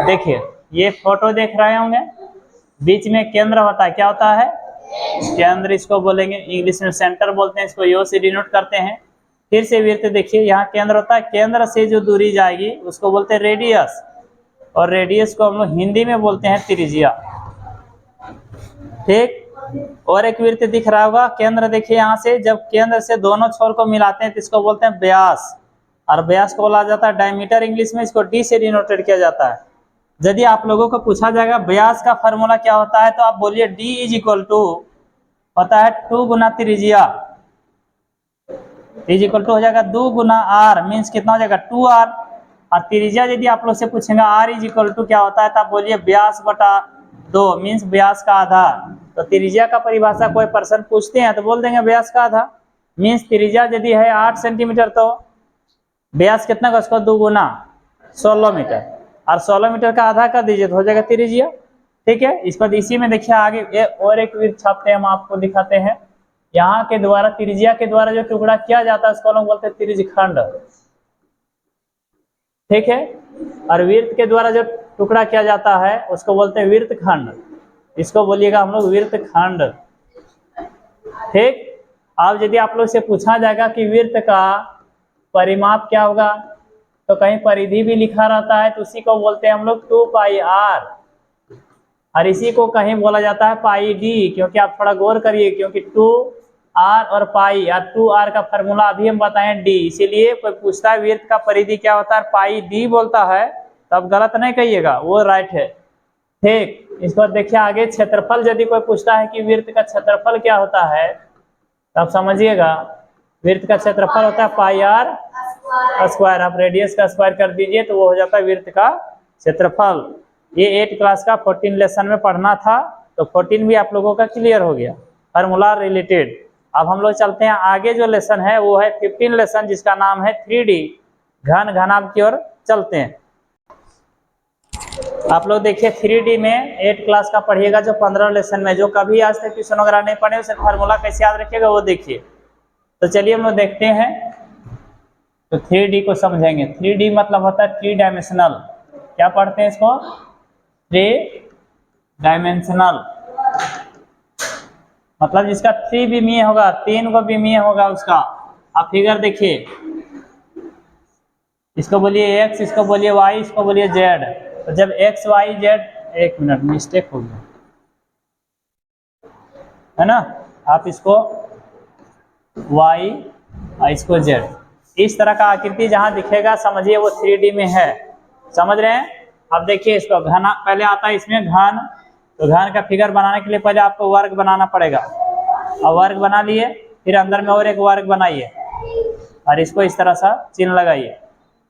देखिए ये फोटो देख रहे होंगे, बीच में केंद्र होता है, क्या होता है केंद्र, इसको बोलेंगे इंग्लिश में सेंटर बोलते हैं, इसको यो से डिनोट करते हैं। फिर से वृत्त देखिए यहाँ केंद्र होता है, केंद्र से जो दूरी जाएगी उसको बोलते हैं रेडियस, और रेडियस को हम लोग हिंदी में बोलते हैं त्रिज्या। ठीक, और एक वृत्त दिख रहा होगा, केंद्र देखिए यहाँ से जब केंद्र से दोनों छोर को मिलाते हैं तो इसको बोलते हैं व्यास, और व्यास को बोला जाता है डायमीटर, इंग्लिश में इसको डी से डिनोटेड किया जाता है। यदि आप लोगों को पूछा जाएगा व्यास का फॉर्मूला क्या होता है तो आप बोलिए डी इज इक्वल टू होता है 2 गुना त्रिज्या, इज इक्वल टू हो जाएगा 2 गुना आर, मीन्स कितना हो जाएगा 2r। और त्रिज्या यदि आप लोग से पूछेंगे आर इज इक्वल टू क्या होता है तो आप बोलिए व्यास बटा 2, मीन्स व्यास का आधा। तो त्रिज्या का परिभाषा कोई पर्सन पूछते हैं तो बोल देंगे व्यास का आधा, मीन्स त्रिज्या यदि है 8 सेंटीमीटर तो व्यास कितना का उसको 2 गुना 16 मीटर, और 16 मीटर का आधा कर दीजिए तो हो जाएगा त्रिज्या। ठीक है, इस पर इसी में देखिए आगे और एक वृत्त छापते हैं, हम आपको दिखाते हैं। यहाँ के द्वारा त्रिज्या के द्वारा जो टुकड़ा किया जाता है उसको लोग बोलते हैं त्रिज्यखंड। ठीक है, और वृत्त के द्वारा जो टुकड़ा किया जाता है उसको बोलते हैं वृत्तखंड, इसको बोलिएगा हम लोग वृत्तखंड। ठीक, अब यदि आप लोग से पूछा जाएगा कि वृत्त का परिमाप क्या होगा तो कहीं परिधि भी लिखा रहता है तो उसी को बोलते हैं हम लोग 2πr, और इसी को कहीं बोला जाता है πd, क्योंकि आप थोड़ा गौर करिए, क्योंकि 2r और पाई या 2r का फॉर्मूला अभी हम बताएं d, इसीलिए कोई पूछता है वृत्त का परिधि क्या होता है πd बोलता है तब गलत नहीं कहिएगा, वो राइट है। ठीक, इस पर देखिए आगे क्षेत्रफल, यदि कोई पूछता है कि वृत्त का क्षेत्रफल क्या होता है तब समझिएगा वृत्त का क्षेत्रफल होता है πr², आप रेडियस का स्क्वायर कर दीजिए तो वो हो जाता है वृत्त का क्षेत्रफल। ये 8 क्लास का 14 लेसन में पढ़ना था, तो 14 भी आप लोगों का क्लियर हो गया फार्मूला रिलेटेड। अब हम लोग चलते हैं आगे, जो लेसन है वो है 15 लेसन जिसका नाम है 3D घन घनाभ की ओर चलते हैं। आप लोग देखिए 3D में 8 क्लास का पढ़िएगा, जो 15 लेसन में, जो कभी आज तक ट्यूशन वगैरह नहीं पढ़े उसे फार्मूला कैसे याद रखिएगा वो देखिए। तो चलिए हम लोग देखते हैं, तो 3D को समझेंगे। 3D मतलब होता है 3 डायमेंशनल, क्या पढ़ते हैं इसको 3 डायमेंशनल, मतलब जिसका 3 विमीय होगा, 3 को विमीय होगा उसका। आप फिगर देखिए, इसको बोलिए x, इसको बोलिए y, इसको बोलिए z। तो जब x y z, एक मिनट मिस्टेक हो गया है ना, आप इसको y और इसको z, इस तरह का आकृति जहां दिखेगा समझिए वो 3D में है, समझ रहे हैं। अब देखिए इसको घना पहले आता है, इसमें घन, तो घन का फिगर बनाने के लिए पहले आपको वर्ग बनाना पड़ेगा, और वर्ग बना लिए, फिर अंदर में और एक वर्ग बनाइए और इसको इस तरह सा चिन्ह लगाइए,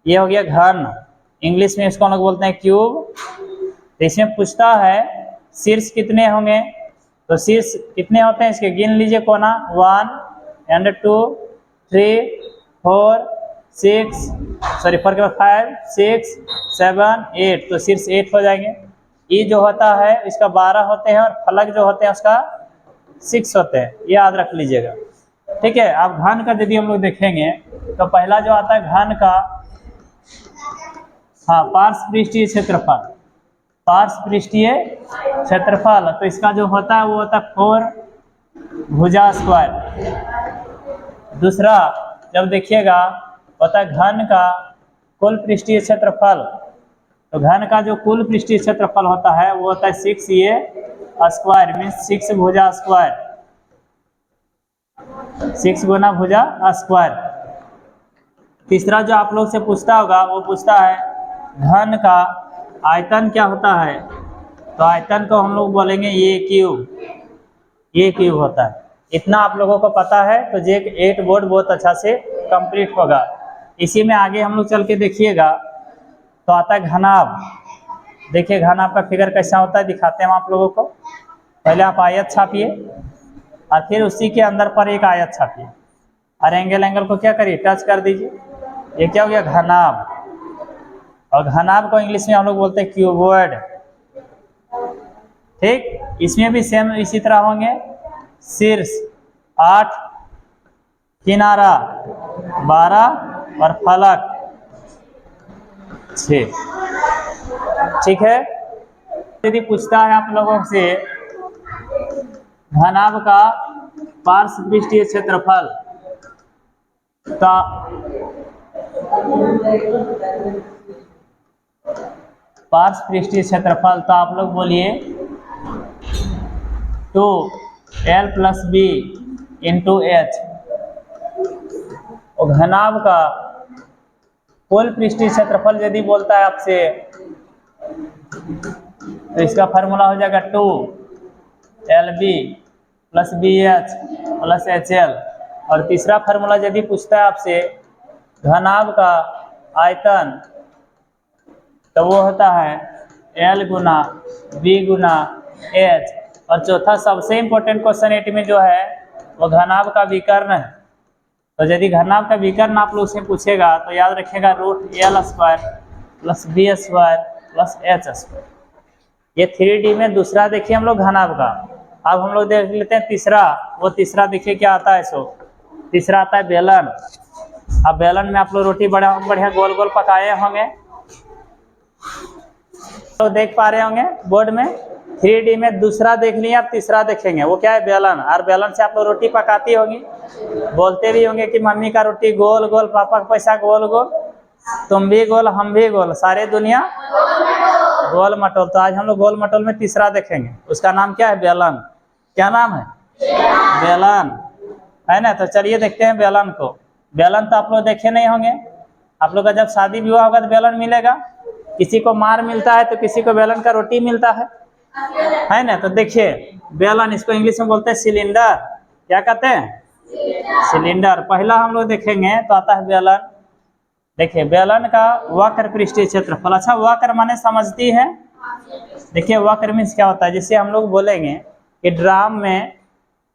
ये हो गया घन। इंग्लिश में इसको हम लोग बोलते हैं क्यूब। तो इसमें पूछता है शीर्ष कितने होंगे, तो शीर्ष कितने होते हैं इसके गिन लीजिए, कोना 1 2 3 4 6, सॉरी 4 के बाद 5 6 7 8, तो शीर्ष 8 हो जाएंगे। ये जो होता है इसका 12 होते हैं, और फलक जो होते हैं उसका 6 होते हैं, ये याद रख लीजिएगा। ठीक है, अब घन का यदि हम लोग देखेंगे तो पहला जो आता है घन का, हाँ पार्श्व पृष्ठीय क्षेत्रफल, पार्श्व पृष्ठीय क्षेत्रफल, तो इसका जो होता है वो होता है 4 भुजा स्क्वायर। दूसरा जब देखिएगा होता है घन का कुल पृष्ठीय क्षेत्रफल, तो घन का जो कुल पृष्ठीय क्षेत्रफल होता है वो होता है 6a स्क्वायर, मीन्स 6 भुजा स्क्वायर, 6 गुना भुजा स्क्वायर। तीसरा जो आप लोग से पूछता होगा वो पूछता है घन का आयतन क्या होता है, तो आयतन को हम लोग बोलेंगे ये क्यूब, ये क्यूब होता है। इतना आप लोगों को पता है तो जे 8 बोर्ड बहुत अच्छा से कंप्लीट होगा। इसी में आगे हम लोग चल के देखिएगा तो आता है घनाभ। देखिए घनाभ का फिगर कैसा होता है दिखाते हैं हम आप लोगों को। पहले आप आयत छापिए और फिर उसी के अंदर पर एक आयत छापिए, और एंगल को क्या करिए टच कर दीजिए, ये क्या हो गया घनाभ। और घनाभ को इंग्लिश में हम लोग बोलते हैं क्यूबॉइड। ठीक, इसमें भी सेम इसी तरह होंगे, शीर्ष 8, किनारा 12 और फलक 6। ठीक है। यदि पूछता है आप लोगों से घनाभ का पार्श्व पृष्ठीय क्षेत्रफल, तो पार्श्व पृष्ठीय क्षेत्रफल, तो आप लोग बोलिए 2l + b × h। और घनाभ का कुल पृष्ठीय क्षेत्रफल यदि बोलता है आपसे, तो इसका फार्मूला हो जाएगा 2lb + bh + hL। और तीसरा फार्मूला यदि पूछता है आपसे घनाभ का आयतन, तो वो होता है L × b × h। और चौथा सबसे इम्पोर्टेंट क्वेश्चन 8 में जो है वो घनाभ का विकर्ण है। तो यदि घनाभ का विकर्ण आप लोग से पूछेगा तो याद रखिएगा √L² + b² + h²। ये 3D में दूसरा देखिए हम लोग घनाभ का। अब हम लोग देख लेते हैं तीसरा। वो तीसरा देखिए क्या आता है। सो तीसरा आता है बेलन। अब बेलन में आप लोग रोटी बड़ा बढ़िया गोल गोल पकाए होंगे, तो देख पा रहे होंगे बोर्ड में। 3D में दूसरा देख लिए, आप तीसरा देखेंगे वो क्या है, बेलन। और बेलन से आप लोग रोटी पकाती होगी, बोलते भी होंगे कि मम्मी का रोटी गोल गोल, पापा का पैसा गोल गोल, तुम भी गोल हम भी गोल, सारे दुनिया गोल मटोल। तो आज हम लोग गोल मटोल में तीसरा देखेंगे, उसका नाम क्या है, बेलन। क्या नाम है, बेलन, है ना। तो चलिए देखते हैं बेलन को। बेलन तो आप लोग देखे नहीं होंगे। आप लोग का जब शादी विवाह होगा तो बेलन मिलेगा, किसी को मार मिलता है तो किसी को बेलन का रोटी मिलता है ना। तो देखिए बेलन, इसको इंग्लिश में बोलते हैं सिलेंडर। क्या कहते हैं, सिलेंडर। पहला हम लोग देखेंगे तो आता है बेलन। देखिए बेलन का वक्र पृष्ठीय क्षेत्रफल। अच्छा, वक्र माने समझती है। देखिए वक्र मीन्स क्या होता है, जिससे हम लोग बोलेंगे कि ड्राम में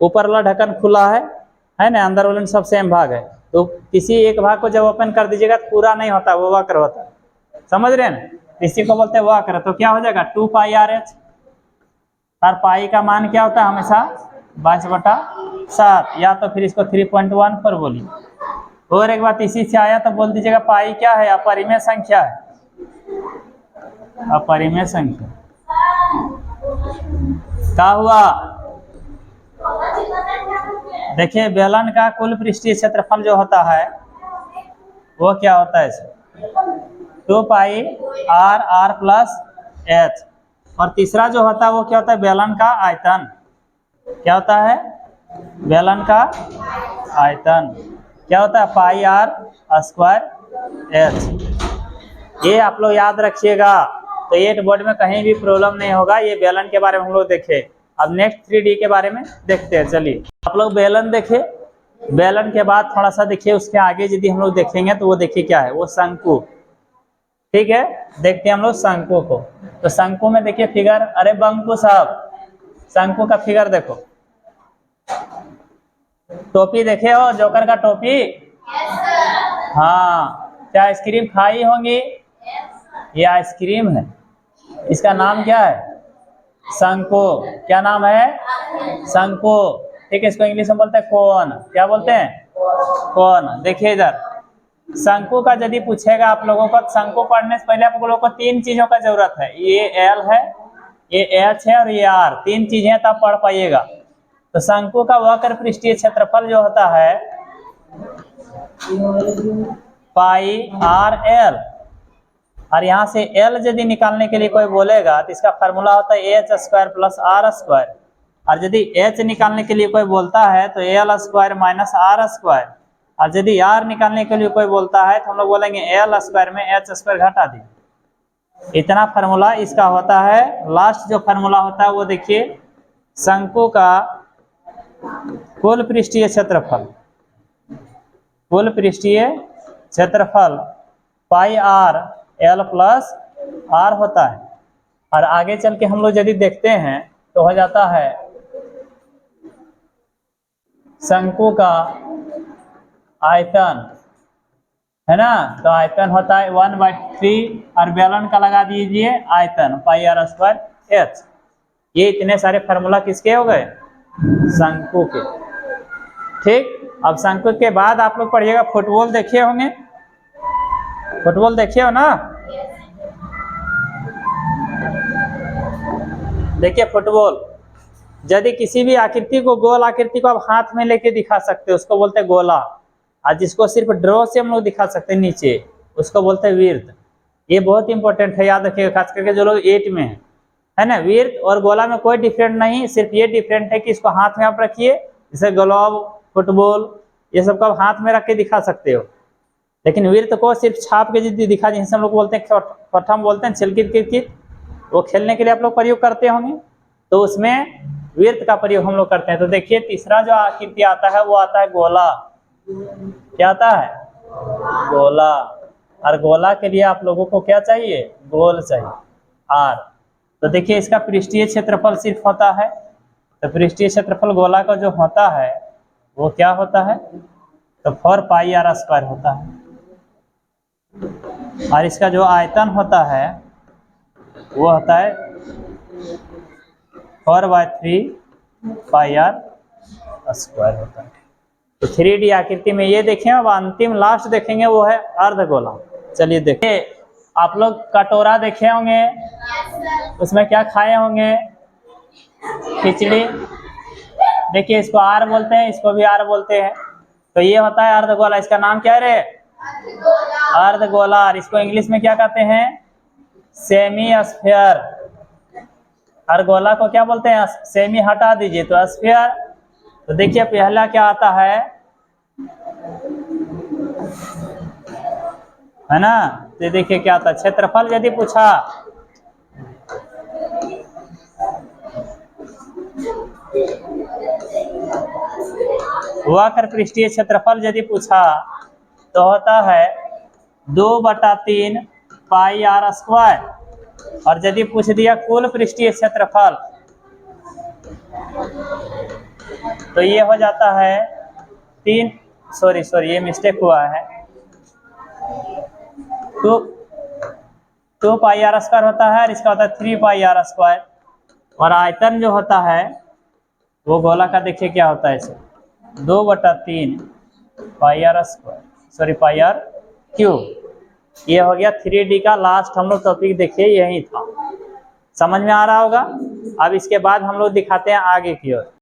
ऊपर वाला ढक्कन खुला है ना, अंदर वाले सब सेम भाग है, तो किसी एक भाग को जब ओपन कर दीजिएगा तो पूरा नहीं होता, वो वक्र होता है। समझ रहे हैं ना, इसी को बोलते हैं वक्र। तो क्या हो जाएगा 2πr/h। और पाई का मान क्या होता है हमेशा 22/7, या तो फिर इसको 3.1 पर बोलिए। और एक बात इसी से आया तो बोल दीजिएगा पाई क्या है, अपरिमेय संख्या है, अपरिमेय संख्या। क्या हुआ, देखिए बेलन का कुल पृष्ठीय क्षेत्रफल जो होता है वो क्या होता है, 2πr/r + h। और तीसरा जो होता है वो क्या होता है, बेलन का आयतन। क्या होता है, बेलन का आयतन क्या होता है, πr² h। ये आप लोग याद रखिएगा, तो ये बोर्ड में कहीं भी प्रॉब्लम नहीं होगा। ये बेलन के बारे में हम लोग देखे। अब नेक्स्ट 3D के बारे में देखते हैं। चलिए आप लोग बेलन देखे। बेलन के बाद थोड़ा सा देखिए उसके आगे यदि हम लोग देखेंगे तो वो देखिए क्या है, वो शंकु। ठीक है, देखते हैं हम लोग शंकु को। तो शंकु में देखिए फिगर, अरे बंकु साहब, शंकु का फिगर देखो। टोपी देखे हो, जोकर का टोपी। हाँ, क्या आइसक्रीम खाई होंगी, ये आइसक्रीम है। इसका नाम क्या है, शंकु। क्या नाम है, शंकु। ठीक है, इसको इंग्लिश में बोलते हैं कोन। क्या बोलते हैं, कोन। देखिए इधर शंकु का यदि पूछेगा आप लोगों को, शंकु पढ़ने से पहले आप लोगों को 3 चीजों का जरूरत है। ये एल है, ये एच है और ये आर। 3 चीजें तब पढ़ पाइएगा। तो शंकु का वक्र पृष्ठीय क्षेत्रफल जो होता है πr/l। और यहाँ से L यदि निकालने के लिए कोई बोलेगा तो इसका फार्मूला होता है h² + r²। और यदि h निकालने के लिए कोई बोलता है तो l² - r²। और यदि r निकालने के लिए कोई बोलता है तो हम लोग बोलेंगे l² में h² घटा दी। इतना फार्मूला इसका होता है। लास्ट जो फार्मूला होता है वो देखिए, शंकु का कुल पृष्ठीय क्षेत्रफल, कुल पृष्ठीय क्षेत्रफल πr/l + r होता है। और आगे चल के हम लोग यदि देखते हैं तो हो जाता है शंकु का आयतन, है ना। तो आयतन होता है 1/3 और बेलन का लगा दीजिए आयतन πr² h। ये इतने सारे फार्मूला किसके हो गए, शंकु के। ठीक, अब शंकु के बाद आप लोग पढ़िएगा फुटबॉल। देखे होंगे, फुटबॉल देखे हो ना। देखिए फुटबॉल, यदि किसी भी आकृति को, गोल आकृति को आप हाथ में लेके दिखा सकते हो उसको बोलते हैं गोला, और जिसको सिर्फ ड्रॉ से हम लोग दिखा सकते हैं नीचे उसको बोलते हैं वृत्त। ये बहुत इंपॉर्टेंट है, याद रखिएगा, खास करके जो लोग 8 में है ना। वृत्त और गोला में कोई डिफरेंट नहीं, सिर्फ ये डिफरेंट है कि इसको हाथ में आप रखिए, जैसे ग्लोब, फुटबॉल, ये सब को आप हाथ में रख के दिखा सकते हो, लेकिन वृत्त को सिर्फ छाप के जितनी दिखा, जिसे हम लोग बोलते हैं पट्ठम बोलते हैं, छिलकित किरकित, वो खेलने के लिए आप लोग प्रयोग करते होंगे, तो उसमें वृत्त का प्रयोग हम लोग करते हैं। तो देखिए तीसरा जो आकृति आता है वो आता है गोला। क्या आता है? गोला। और गोला के लिए आप लोगों को क्या चाहिए? गोल चाहिए, आर। तो देखिए इसका पृष्ठीय क्षेत्रफल सिर्फ होता है, तो पृष्ठीय क्षेत्रफल गोला का जो होता है वो क्या होता है? तो 4πr² होता है। और इसका जो आयतन होता है वो होता है 4/3πr² होता है। तो 3D आकृति में ये देखें। अब अंतिम लास्ट देखेंगे वो है अर्धगोला। चलिए देखिए, आप लोग कटोरा देखे होंगे, उसमें क्या खाए होंगे? खिचड़ी। देखिए इसको आर बोलते हैं, इसको भी आर बोलते हैं। तो ये होता है अर्धगोला। इसका नाम क्या है रे? अर्धगोला। और इसको इंग्लिश में क्या कहते हैं? Semi sphere. अर्धगोला को क्या बोलते हैं? सेमी हटा दीजिए तो स्फीयर। तो देखिए पहला क्या आता है ना? तो देखिए क्या आता है, क्षेत्रफल यदि पूछा वक्र पृष्ठीय क्षेत्रफल यदि पूछा तो होता है 2/3πr²। और यदि पूछ दिया कुल पृष्ठीय क्षेत्रफल तो ये हो जाता है 3, सॉरी ये मिस्टेक हुआ है, 2πr² होता है और इसका होता है 3πr²। और आयतन जो होता है वो गोला का देखिए क्या होता है, इसे 2/3πr², सॉरी πr³। ये हो गया 3D का लास्ट हम लोग टॉपिक देखिए यही था। समझ में आ रहा होगा। अब इसके बाद हम लोग दिखाते हैं आगे की ओर।